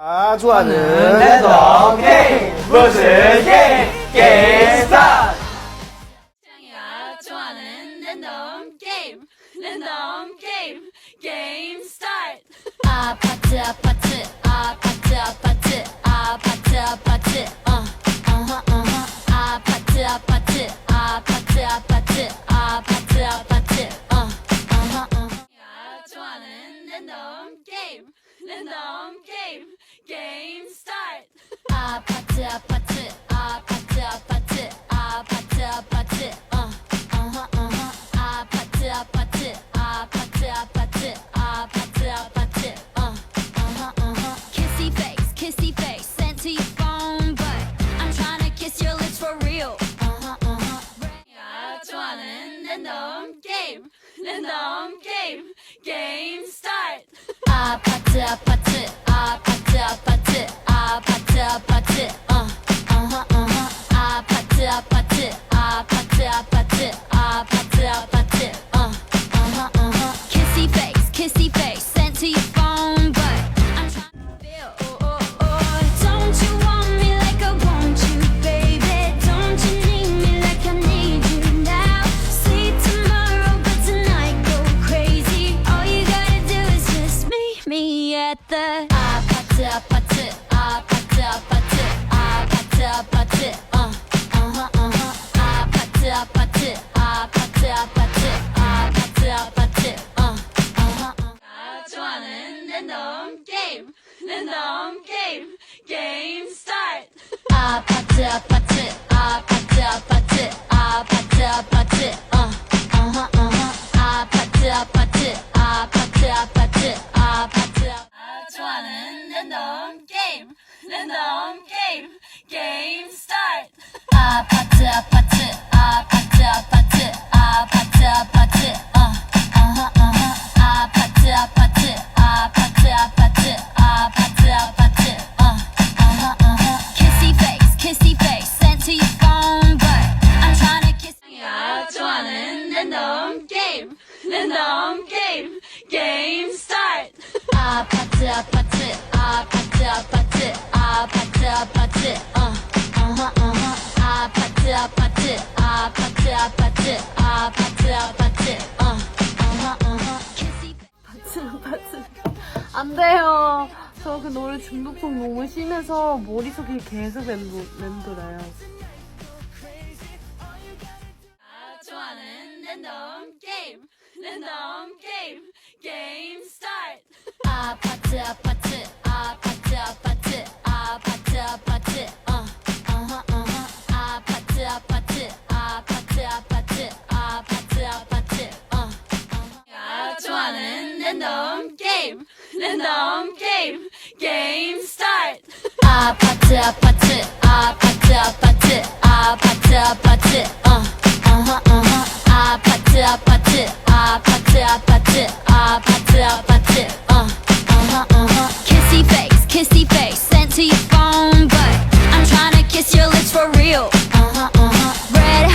좋아하는 랜덤 게임 무슨 게임 스타트. 창이가 좋아하는 랜덤 게임 스타트. 아파트 아파트 아파트 아파트 아파트 아파트 아파트 아파트 아파트 아파트 아파트 아파트 창이가 좋아하는 랜덤 게임 스타트. 아파트 아파트 아파트 아파트 아파트 아파트 아파트 아파트 아파트 아파트 아파트 아파트 kissy face sent to your phone but I'm trying to kiss your lips for real. 야 좋아하는 랜덤 게임 스타트. 아파트 아파트 아파트 아파트 아파트 아파트 아파트 아파트 아파트 아파트 아파트 아파트 kissy face sent to your phone but I'm trying to feel. Don't you want me like I want you, baby? Don't you need me like I need you now? Sleep tomorrow but tonight go crazy. All you gotta do is just meet me at the 아파트 아파트 아파트 아파트 아파트 아파트 아파트 아파트 아파트 아파트 아파트 좋아하는 랜덤 게임 스타트. 아파트 아파트 아파트 아파트 아파트 아파트 아파트 아파트 아파트 아파트 아파트 좋아하는 랜덤 게임 스타트. 아파트 아파트 아파트 아파트 아파트 아파트 아파트 아파트 아파트 아파트 아파트 아파트 kissy face sent to your phone but I'm trying to kiss. 야 좋아하는 랜덤 게임 스타트. 아파트 아파트 아파트 아파트 아파트 아파트 아파트 아파트 아파트 아파트 아파트 아파트 안 돼요. 저 그 노래 중독성 너무 심해서 머릿속이 계속 맴돌아요. 좋아하는 랜덤 게임 스타트. 아파트 아파트 아파트 아파트 아파트 아파트 아파트 아파트 아파트 아파트 아파트 아파트 야 좋아하는 랜덤 게임 스타트. 아파트 아파트 아파트 아파트 아파트 아파트 아파트 아파트 아파트 아파트 아파트 아파트 kissy face sent to your phone but I'm trying to kiss your lips for real. Red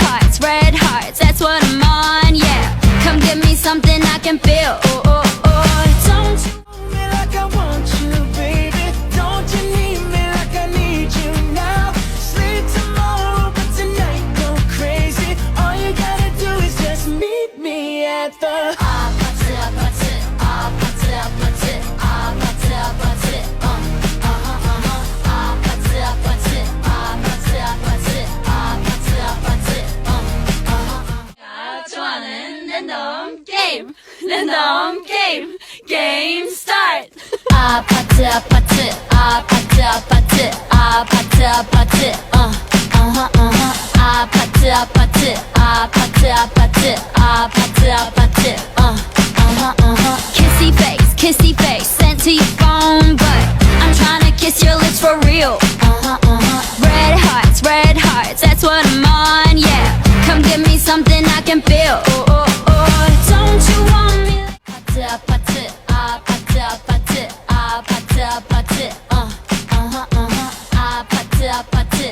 hearts, that's what I'm on, yeah. Come give me something I can feel. Don't you want me like I want you, baby? Don't you need me like I need you now? Sleep tomorrow but tonight go crazy. All you gotta do is just meet me at the 아파트 아파트 아파트 아파트 아파트 아파트 아파트 아파트 아파트 아파트 아파트 아파트 야 좋아하는 랜덤 게임 스타트. 아파트 아파트 아파트 아파트 아파트 아파트 아파트 아파트 아파트 아파트 아파트 아파트 kissy face sent to your phone but I'm trying to kiss your lips for real. Red hearts, that's what I'm on, yeah. Come give me something I can feel. Don't you want me like 아파트 아파트 아파트 아파트 아파트 아파트 아파트 아파트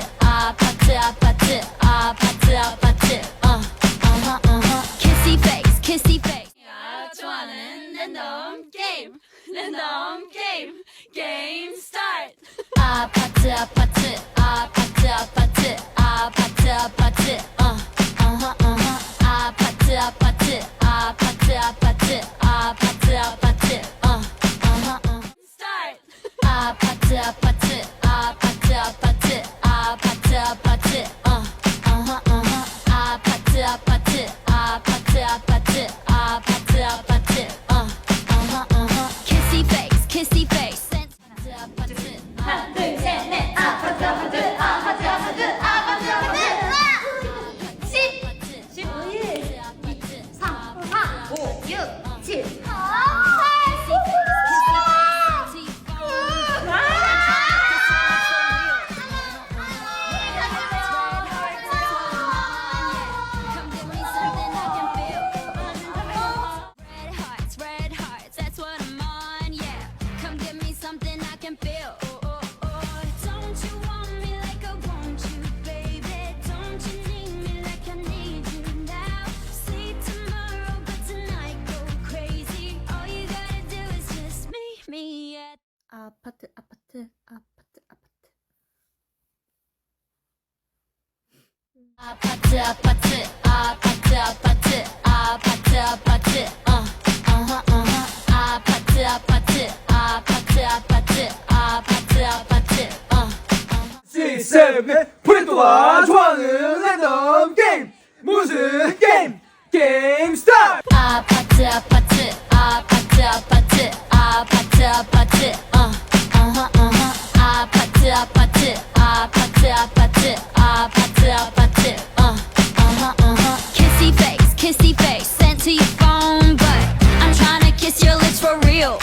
랜덤 게임 랜덤 게임 게임 스타트 아파트 아파트 아파트 아파트 아파트 아파트 아파트 아파트 아파트 아파트 아파트 아파트 스타트 아파트 아파트 아파트 아파트 아파트 아파트 아파트 아파트 아파트 아파트 아파트 아파트 키시 페이스 키시 페이스 아파트 하나 둘셋넷 아파트 아파트 아파트 아파트 아파트 아파트 10 15일 3 4 5 6 7 아파트 아파트 아파트 아파트 아파트 아파트 아파트 아파트 아파트 아파트 아파트 아파트 아파트 아파트 아파트 6, 7, 프레토가 좋아하는 랜덤 게임 무슨 게임? 게임 스타트! 아파트 아파트 아파트 아파트 아파트 아파트 아파트 아파트 아파트 아파트 아파트 아파트 Kissy face, kissy face sent to your phone but I'm trying to kiss your lips for real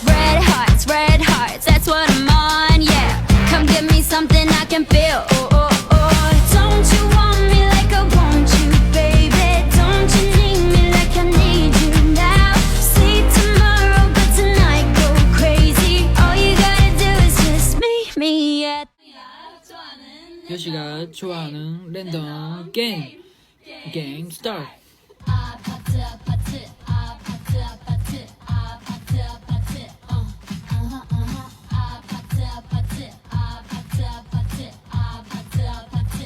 red hearts, that's what I'm on, yeah Come give me something I can feel Don't you want me like I want you, baby Don't you need me like I need you now See tomorrow but tonight go crazy All you gotta do is just meet me at 요시가 좋아하는 랜덤 게임 게임 스타트 아파트 아파트 아파트 아파트 아파트 아파트 아파트 아파트 아파트 아파트 아파트 아파트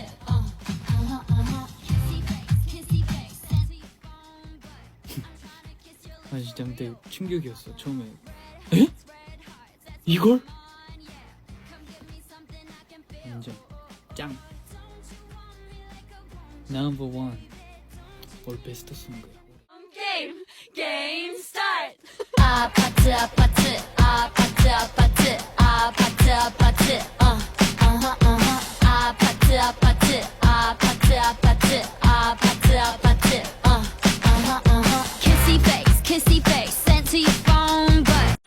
Kissy face sent to your phone but I'm trying to kiss your lips 아 진짜 근데 충격이었어 처음에 에? 이걸? 인정 짱 넘버 원 올 베스트 송그야 Game start. 아파트 아파트 아파트 아파트 아파트 아파트 아파트 아파트 아파트 아파트 아파트 아파트 Kissy face sent to your phone but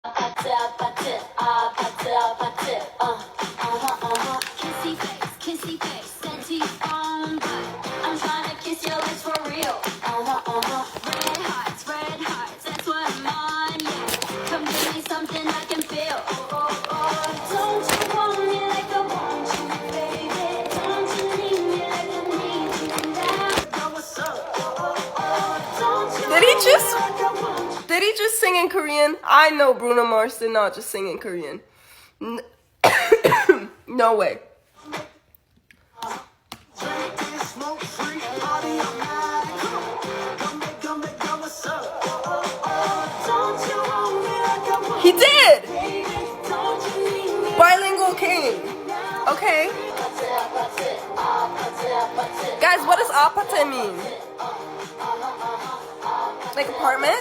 아파트 아파트 아파트 아파트 Kissy face sent to your phone but I'm trying to kiss your lips for real red hearts, that's what I'm on, yeah Come give me something I can feel Don't you want me like I want you, baby Don't you need me like I need you now What's up? Don't you Did he just sing in Korean? I know Bruno Mars did not just sing in Korean. No way. He did! Bilingual king. Okay. Guys, what does apate mean? Like apartment?